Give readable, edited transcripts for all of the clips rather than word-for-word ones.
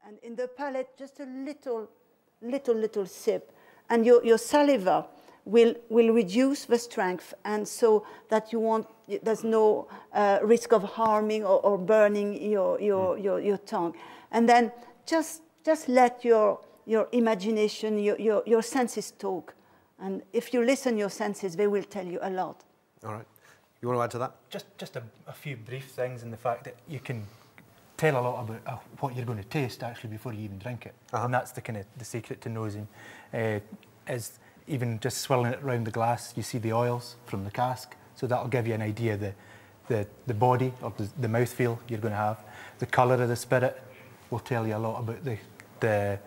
And in the palate, just a little sip, and your saliva will reduce the strength, and so that there's no risk of harming or burning your tongue. And then just let your imagination, your senses talk. And if you listen your senses, they will tell you a lot. All right. You want to add to that? Just a few brief things, in the fact that you can tell a lot about what you're going to taste actually before you even drink it. And that's the secret to nosing, is even just swirling it around the glass, you see the oils from the cask, so that'll give you an idea the body or the mouthfeel you're going to have. The colour of the spirit will tell you a lot about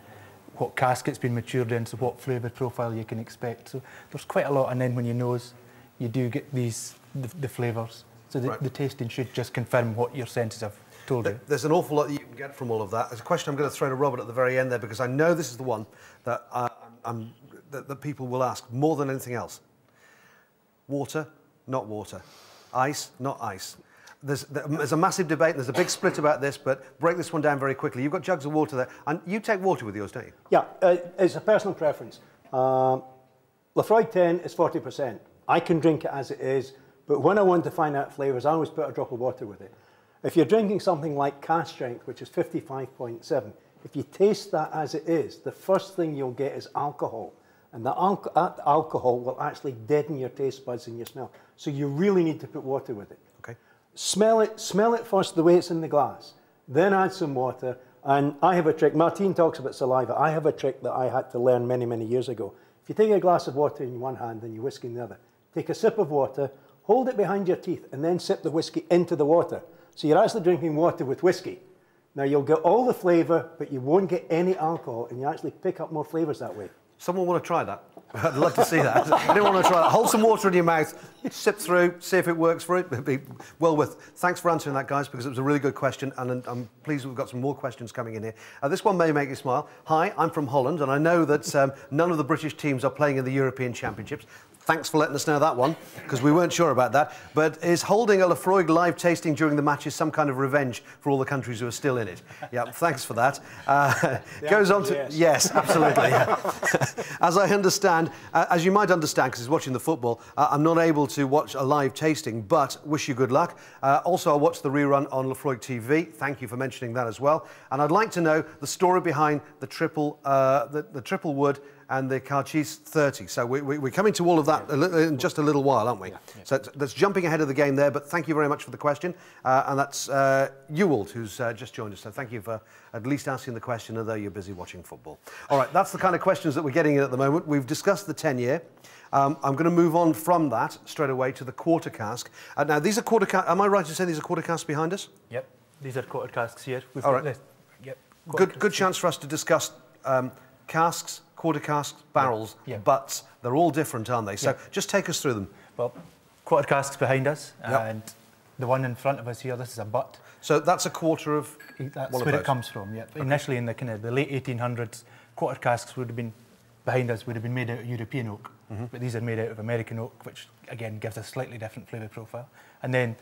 what cask it's been matured in, so what flavour profile you can expect. So there's quite a lot, and then when you nose, you do get the flavours. So the tasting should just confirm what your senses have told you. There's an awful lot that you can get from all of that. There's a question I'm going to throw to Robert at the very end there, because I know this is the one that that people will ask more than anything else. Water, not water. Ice, not ice. There's a massive debate, and there's a big split about this, but break this one down very quickly. You've got jugs of water there, and you take water with yours, don't you? Yeah, it's a personal preference. Laphroaig 10 is 40%. I can drink it as it is, but when I want to find out flavours, I always put a drop of water with it. If you're drinking something like cask strength, which is 55.7, if you taste that as it is, the first thing you'll get is alcohol. And that alcohol will actually deaden your taste buds and your smell. So you really need to put water with it. Okay. Smell it first the way it's in the glass. Then add some water. And I have a trick. Martine talks about saliva. I have a trick that I had to learn many, many years ago. If you take a glass of water in one hand and your whiskey in the other, take a sip of water, hold it behind your teeth, and then sip the whiskey into the water. So you're actually drinking water with whiskey. Now you'll get all the flavour, but you won't get any alcohol, and you actually pick up more flavours that way. Someone want to try that? I'd love to see that. I don't want to try that. Hold some water in your mouth, sip through, see if it works for it. It'd be well worth. Thanks for answering that, guys, because it was a really good question, and I'm pleased we've got some more questions coming in here. This one may make you smile. Hi, I'm from Holland, and I know that none of the British teams are playing in the European Championships. Thanks for letting us know that one, because we weren't sure about that. But is holding a Laphroaig live tasting during the matches some kind of revenge for all the countries who are still in it? Yeah, thanks for that. Goes on to... Yes, absolutely. Yeah. As I understand, as you might understand, because he's watching the football, I'm not able to watch a live tasting, but wish you good luck. Also, I watched the rerun on Laphroaig TV. Thank you for mentioning that as well. And I'd like to know the story behind the triple wood and the Cairdeas 30. So we're coming to all of that in just a little while, aren't we? Yeah, yeah. So that's jumping ahead of the game there, but thank you very much for the question. And that's Ewald, who's just joined us. So thank you for at least asking the question, although you're busy watching football. All right, that's the kind of questions that we're getting in at the moment. We've discussed the 10-year. I'm going to move on from that straight away to the quarter cask. Now, these are quarter casks. Am I right to say these are quarter casks behind us? Yep, these are quarter casks here. We've all right. This. Yep. Good chance for us to discuss casks, quarter casks, barrels, butts. They're all different, aren't they? So just take us through them. Well, quarter casks behind us, and the one in front of us here, this is a butt. So that's a quarter of... That's where it comes from, yeah. Okay. Initially, in the late 1800s, quarter casks would have been, behind us, would have been made out of European oak. But these are made out of American oak, which, again, gives a slightly different flavour profile. And then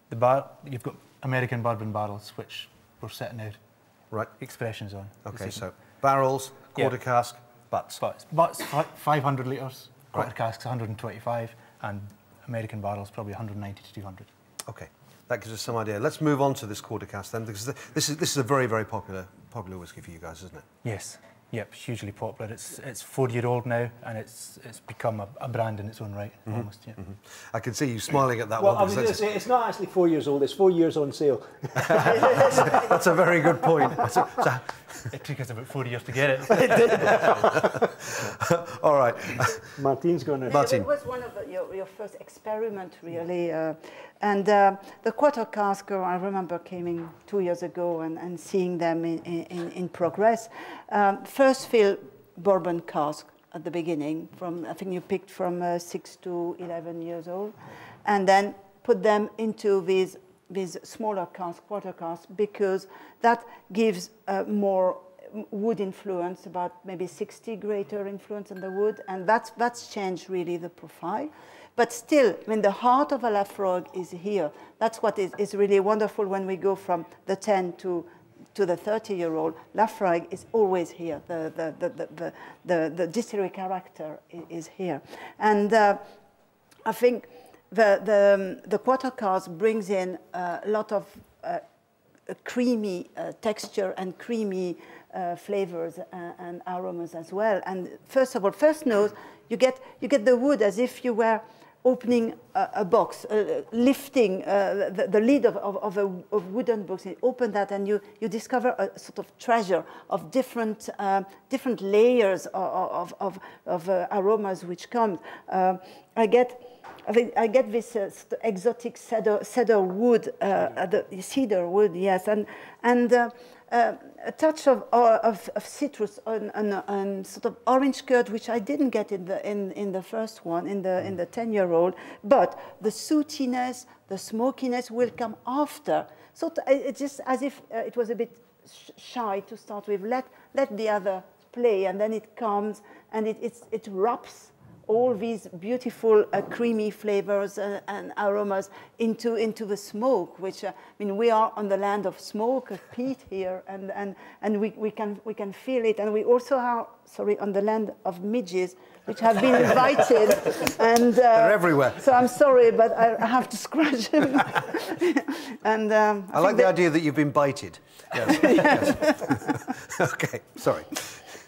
you've got American bourbon barrels, which we're setting out expressions on. Okay, so barrels, quarter cask, butts. Butts 500 litres, quarter casks 125, and American barrels probably 190 to 200. Okay, that gives us some idea. Let's move on to this quarter cask then, because this is a very, very popular whisky for you guys, isn't it? Yes. Yep, hugely popular. It's 4-year-old now, and it's become a brand in its own right, almost. Yeah. I can see you smiling at that one. Well, I was going to say, it's not actually 4 years old, it's 4 years on sale. That's a very good point. It took us about 4 years to get it. It did. All right. Martine's going to... Martine. It was one of your first experiment, really. And the quarter cask, I remember came in 2 years ago and seeing them in progress. First fill bourbon cask at the beginning, I think you picked from 6 to 11 years old, and then put them into these smaller casks, quarter casks, because that gives more wood influence, about maybe 60 greater influence on the wood, and that's changed really the profile. But still, I mean, the heart of a Laphroaig is here. That's what is really wonderful when we go from the 10 to to the 30-year-old, Laphroaig is always here. The distillery character is here. And I think the quarter cask brings in a lot of a creamy texture and creamy flavors and aromas as well. And first of all, first nose, you get the wood as if you were opening a box, lifting the lid of a wooden box. You open that and you discover a sort of treasure of different layers of aromas which come. I get this exotic cedar wood, the cedar wood, yes, and a touch of citrus and sort of orange curd, which I didn't get in the first one, in the 10-year-old. But the sootiness, the smokiness will come after. So it's just as if it was a bit shy to start with. Let the other play, and then it comes and it wraps all these beautiful creamy flavors and aromas into the smoke, which I mean, we are on the land of smoke, of peat here, and we can feel it, and we also are on the land of midges, which have been invited, and they're everywhere. So I'm sorry, but I have to scratch them. And I like the idea that you've been bited. Yes. Yes. Okay, sorry.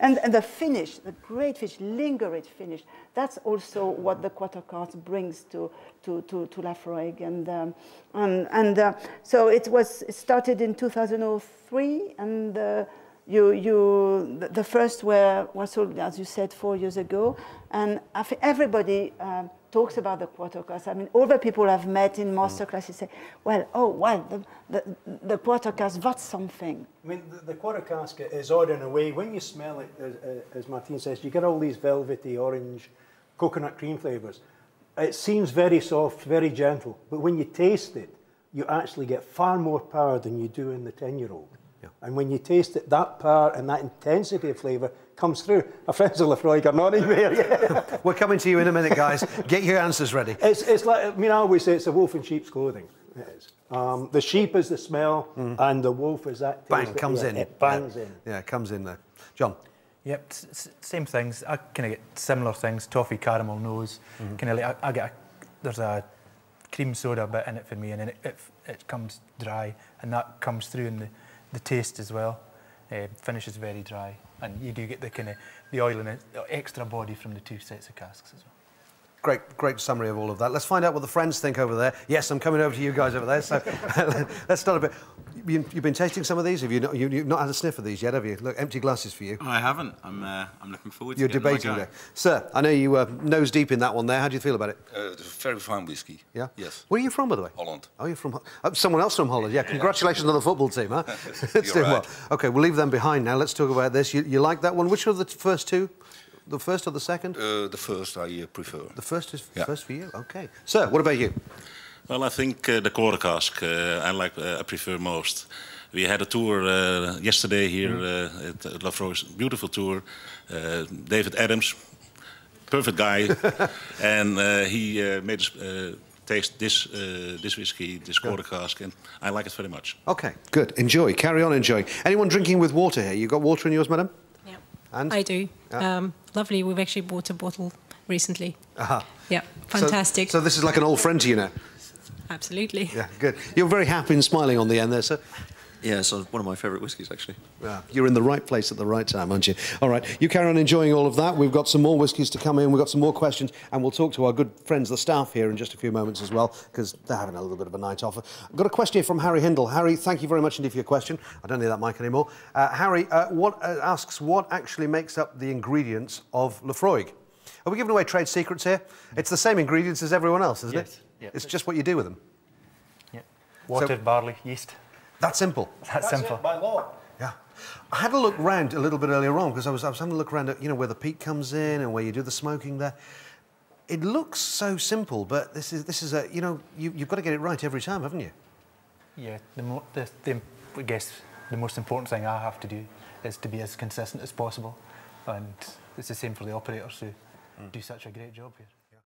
And the finish, the great finish, lingering finish, that's also what the quarter cask brings to Laphroaig. And so it started in 2003, and the first was sold, as you said, 4 years ago. And I think everybody talks about the quarter cask. I mean, all the people I've met in masterclasses say, the quarter cask, that's something. I mean, the quarter cask is odd in a way. When you smell it, as Martine says, you get all these velvety orange coconut cream flavours. It seems very soft, very gentle, but when you taste it, you actually get far more power than you do in the 10-year-old. Yeah. And when you taste it, that power and that intensity of flavour comes through. Our friends at Laphroaig are nodding there. Yeah. We're coming to you in a minute, guys. Get your answers ready. It's like, I mean, I always say it's a wolf in sheep's clothing. It is. The sheep is the smell, and the wolf is that taste. Bang, comes in. It bangs in. Yeah, it comes in there. John? Yep, same things. I kind of get similar things. Toffee, caramel, nose. Kind of like, I get there's a cream soda bit in it for me, and then it comes dry, and that comes through in the taste as well. Finish is very dry, and you do get the kind of the oil and the extra body from the two sets of casks as well. Great summary of all of that. Let's find out what the friends think over there. Yes, I'm coming over to you guys over there. So let's start a bit. You've been tasting some of these. Have you've not had a sniff of these yet, have you? Look, empty glasses for you. I haven't. I'm looking forward to You're debating there. Sir, I know you were nose deep in that one there. How do you feel about it? Very fine whiskey. Yeah? Yes. Where are you from, by the way? Holland. Oh, you're from... someone else from Holland, yeah. Congratulations on the football team, huh? It's doing well. OK, we'll leave them behind now. Let's talk about this. You like that one? Which of the first two? The first or the second? The first I prefer. The first is first for you? OK. Sir, what about you? Well, I think the quarter cask I prefer most. We had a tour yesterday here at Laphroaig, beautiful tour. David Adams, perfect guy, and he made us taste this whiskey, this quarter cask, and I like it very much. OK, good. Enjoy. Carry on enjoying. Anyone drinking with water here? You got water in yours, madam? Yeah, and? I do. Lovely. We've actually bought a bottle recently. Yeah, fantastic. So this is like an old friend to you now? Absolutely. Yeah, good. You're very happy and smiling on the end there, sir. Yeah, it's one of my favourite whiskies, actually. Yeah, you're in the right place at the right time, aren't you? All right, you carry on enjoying all of that. We've got some more whiskies to come in. We've got some more questions, and we'll talk to our good friends, the staff here, in just a few moments as well, because they're having a little bit of a night off. I've got a question here from Harry Hindle. Harry, thank you very much indeed for your question. I don't need that mic anymore. Harry asks, what actually makes up the ingredients of Laphroaig? Are we giving away trade secrets here? It's the same ingredients as everyone else, isn't it? Yeah. It's just what you do with them. Yeah. Water, barley, yeast. That simple. That's simple. It, by law. Yeah. I had a look round a little bit earlier on because I was having a look around at, where the peat comes in and where you do the smoking there. It looks so simple, but this is a, you've got to get it right every time, haven't you? Yeah. I guess the most important thing I have to do is to be as consistent as possible, and it's the same for the operators who do such a great job here.